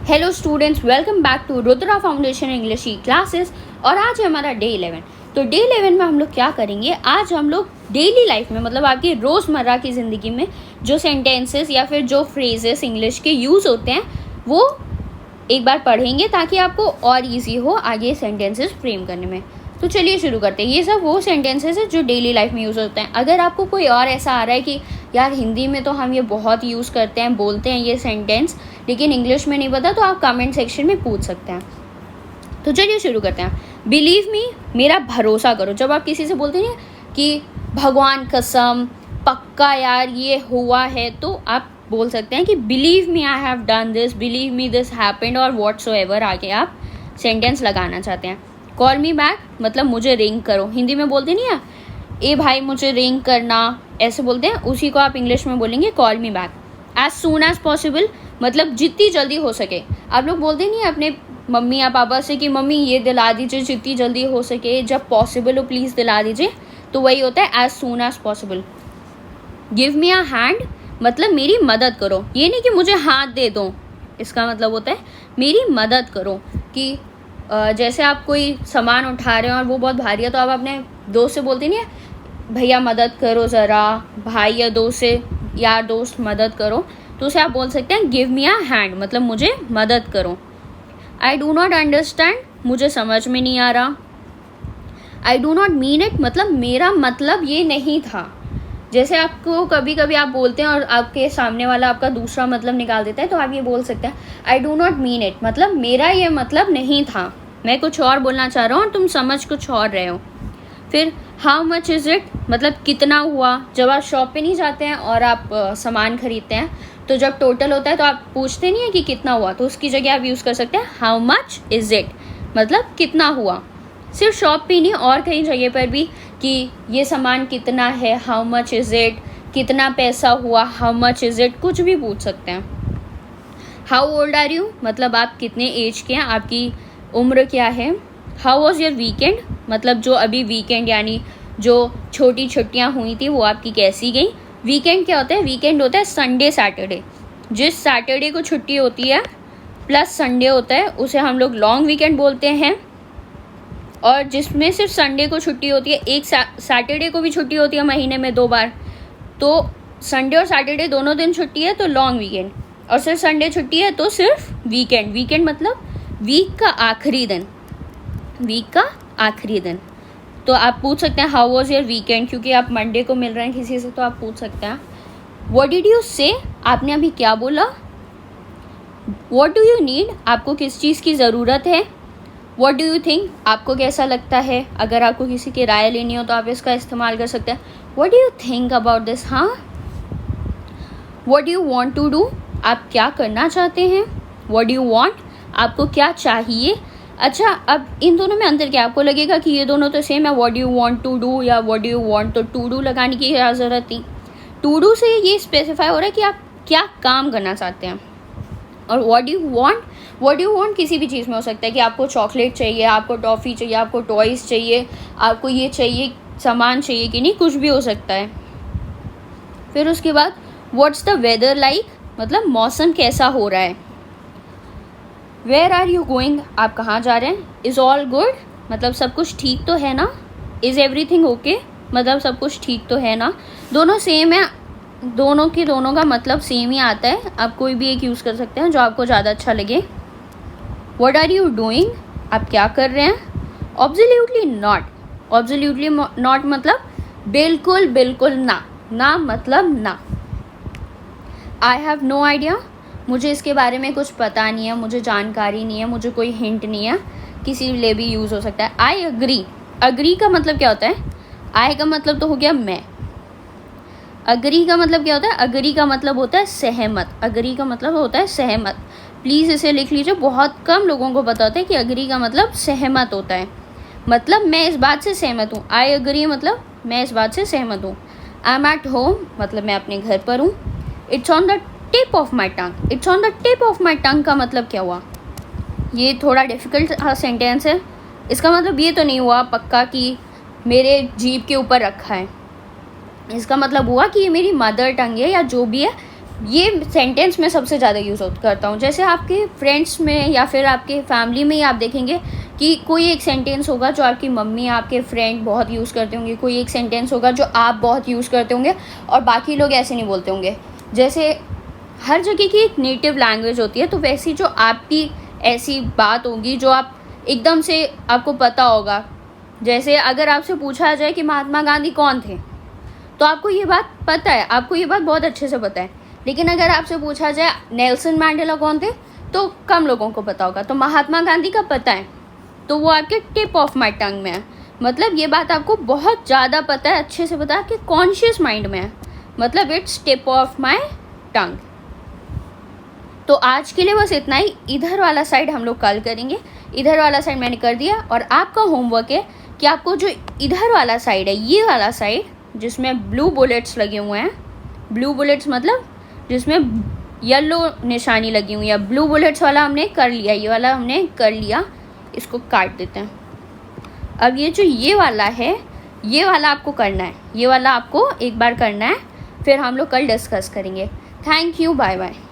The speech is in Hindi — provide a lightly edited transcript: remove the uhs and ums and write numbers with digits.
Hello students, welcome back to Rudra foundation English की क्लासेस। और आज है हमारा डे 11। तो डे 11 में हम लोग क्या करेंगे, आज हम लोग डेली लाइफ में मतलब आपकी रोज़मर्रा की ज़िंदगी में जो सेंटेंसेस या फिर जो फ्रेजेस इंग्लिश के यूज़ होते हैं वो एक बार पढ़ेंगे ताकि आपको और इजी हो आगे सेंटेंसेस फ्रेम करने में। तो चलिए शुरू करते हैं। ये सब वो सेंटेंसेस है जो डेली लाइफ में यूज़ होते हैं। अगर आपको कोई और ऐसा आ रहा है कि यार हिंदी में तो हम ये बहुत यूज़ करते हैं, बोलते हैं ये सेंटेंस, लेकिन इंग्लिश में नहीं पता, तो आप कमेंट सेक्शन में पूछ सकते हैं। तो चलिए शुरू करते हैं। बिलीव मी, मेरा भरोसा करो। जब आप किसी से बोलते हैं कि भगवान कसम, पक्का यार ये हुआ है, तो आप बोल सकते हैं कि believe me I have done this, believe me this happened, और व्हाट्सोएवर आगे आप सेंटेंस लगाना चाहते हैं। कॉल मी बैक मतलब मुझे रिंग करो। हिंदी में बोलते नहीं है ए भाई मुझे रिंग करना, ऐसे बोलते हैं, उसी को आप इंग्लिश में बोलेंगे call me back. As soon as possible मतलब जितनी जल्दी हो सके। आप लोग बोलते नहीं है अपने मम्मी या पापा से कि मम्मी ये दिला दीजिए जितनी जल्दी हो सके, जब पॉसिबल हो प्लीज़ दिला दीजिए, तो वही होता है as soon as possible. Give me a hand मतलब मेरी मदद करो। ये नहीं कि मुझे हाथ दे दो, इसका मतलब होता है मेरी मदद करो। कि जैसे आप कोई सामान उठा रहे हो और वो बहुत भारी है, तो आप अपने दोस्त से बोलते नहीं है भैया मदद करो ज़रा, भाई या दोस्त से यार दोस्त मदद करो, तो उसे आप बोल सकते हैं गिव मी अ हैंड मतलब मुझे मदद करो। आई डू नॉट अंडरस्टैंड मुझे समझ में नहीं आ रहा। I do not mean it मतलब मेरा मतलब ये नहीं था। जैसे आपको कभी कभी आप बोलते हैं और आपके सामने वाला आपका दूसरा मतलब निकाल देता है, तो आप ये बोल सकते हैं I do not mean it मतलब मेरा ये मतलब नहीं था, मैं कुछ और बोलना चाह रहा हूँ और तुम समझ कुछ और रहे हो। फिर हाउ मच इज़ इट मतलब कितना हुआ। जब आप शॉप पे नहीं जाते हैं और आप सामान खरीदते हैं, तो जब टोटल होता है तो आप पूछते नहीं है कि कितना हुआ, तो उसकी जगह आप यूज़ कर सकते हैं हाउ मच इज़ इट मतलब कितना हुआ। सिर्फ शॉप पे नहीं और कई जगह पर भी कि ये सामान कितना है, हाउ मच इज़ इट, कितना पैसा हुआ, हाउ मच इज़ इट, कुछ भी पूछ सकते हैं। हाउ ओल्ड आर यू मतलब आप कितने एज के हैं, आपकी उम्र क्या है। हाउ वॉज योर वीकेंड मतलब जो अभी वीकेंड यानी जो छोटी छुट्टियां हुई थी वो आपकी कैसी गई। वीकेंड क्या होता है, वीकेंड होता है संडे सैटरडे। जिस सैटरडे को छुट्टी होती है प्लस संडे होता है उसे हम लोग लॉन्ग वीकेंड बोलते हैं। और जिसमें सिर्फ संडे को छुट्टी होती है, एक सैटरडे को भी छुट्टी होती है महीने में 2 बार, तो संडे और सैटरडे दोनों दिन छुट्टी है तो लॉन्ग वीकेंड, और सिर्फ संडे छुट्टी है तो सिर्फ वीकेंड। वीकेंड मतलब वीक का आखिरी दिन, वीक का आखिरी दिन। तो आप पूछ सकते हैं हाउ वॉज योर वीकेंड, क्योंकि आप मंडे को मिल रहे हैं किसी से, तो आप पूछ सकते हैं व्हाट डिड यू से आपने अभी क्या बोला। व्हाट डू यू नीड आपको किस चीज़ की ज़रूरत है। व्हाट डू यू थिंक आपको कैसा लगता है। अगर आपको किसी की राय लेनी हो तो आप इसका इस्तेमाल कर सकते हैं what do you think about this. हाँ। What do you want to do आप क्या करना चाहते हैं। व्हाट डू यू वांट आपको क्या चाहिए। अच्छा, अब इन दोनों में अंतर क्या, आपको लगेगा कि ये दोनों तो सेम है, what do you want to do या व्हाट डू यू वांट, तो टू डू लगाने की क्या ज़रूरत थी। टू डू से ये स्पेसिफाई हो रहा है कि आप क्या काम करना चाहते हैं। और व्हाट डू यू वांट किसी भी चीज़ में हो सकता है कि आपको चॉकलेट चाहिए, आपको टॉफ़ी चाहिए, आपको टॉयज़ चाहिए, आपको ये चाहिए, सामान चाहिए कि नहीं, कुछ भी हो सकता है। फिर उसके बाद व्हाट्स द वेदर लाइक मतलब मौसम कैसा हो रहा है। वेयर आर यू गोइंग आप कहाँ जा रहे हैं। इज़ ऑल गुड मतलब सब कुछ ठीक तो है ना। इज़ एवरीथिंग ओके मतलब सब कुछ ठीक तो है ना। दोनों सेम है, दोनों का मतलब सेम ही आता है। आप कोई भी एक यूज़ कर सकते हैं जो आपको ज़्यादा अच्छा लगे। व्हाट आर यू डूइंग आप क्या कर रहे हैं। ऑब्सोल्युटली नॉट मतलब बिल्कुल ना मतलब ना। आई हैव नो आइडिया मुझे इसके बारे में कुछ पता नहीं है, मुझे जानकारी नहीं है, मुझे कोई हिंट नहीं है, किसी लिए भी यूज़ हो सकता है। आई अग्री का मतलब क्या होता है। आई का मतलब तो हो गया मैं। अग्री का मतलब क्या होता है, अग्री का मतलब होता है सहमत। अग्री का मतलब होता है सहमत। प्लीज़ इसे लिख लीजिए, बहुत कम लोगों को पता होता है कि अग्री का मतलब सहमत होता है, मतलब मैं इस बात से सहमत हूँ। आई अग्री मतलब मैं इस बात से सहमत हूँ। आई एम एट होम मतलब मैं अपने घर पर हूँ। It's on the tip of my tongue, it's on the tip of my tongue का मतलब क्या हुआ। ये थोड़ा डिफ़िकल्ट सेंटेंस है। इसका मतलब ये तो नहीं हुआ पक्का कि मेरे जीभ के ऊपर रखा है। इसका मतलब हुआ कि ये मेरी मदर टंग है या जो भी है, ये सेंटेंस मैं सबसे ज़्यादा यूज़ करता हूँ। जैसे आपके फ्रेंड्स में या फिर आपके फैमिली में ही आप देखेंगे कि कोई एक सेंटेंस होगा जो आपकी मम्मी, आपके फ्रेंड बहुत यूज़ करते होंगे, कोई एक सेंटेंस होगा जो आप बहुत यूज़ करते होंगे और बाकी लोग ऐसे नहीं बोलते होंगे। जैसे हर जगह की एक नेटिव लैंग्वेज होती है, तो वैसी जो आपकी ऐसी बात होगी जो आप एकदम से आपको पता होगा। जैसे अगर आपसे पूछा जाए कि महात्मा गांधी कौन थे, तो आपको ये बात पता है, आपको ये बात बहुत अच्छे से पता है। लेकिन अगर आपसे पूछा जाए नेल्सन मैंडेला कौन थे, तो कम लोगों को पता होगा। तो महात्मा गांधी का पता है, तो वो आपके टिप ऑफ माई टंग में है। मतलब ये बात आपको बहुत ज़्यादा पता है, अच्छे से पता है, कि कॉन्शियस माइंड में है। मतलब इट्स टिप ऑफ माई टंग। तो आज के लिए बस इतना ही। इधर वाला साइड हम लोग कल करेंगे। इधर वाला साइड मैंने कर दिया, और आपका होमवर्क है कि आपको जो इधर वाला साइड है, ये वाला साइड जिसमें ब्लू बुलेट्स लगे हुए हैं, ब्लू बुलेट्स मतलब जिसमें येलो निशानी लगी हुई है, ब्लू बुलेट्स वाला हमने कर लिया, ये वाला हमने कर लिया। इसको काट देते हैं। अब ये जो ये वाला है, ये वाला आपको करना है, ये वाला आपको एक बार करना है, फिर हम लोग कल डिस्कस करेंगे। Thank you, bye bye.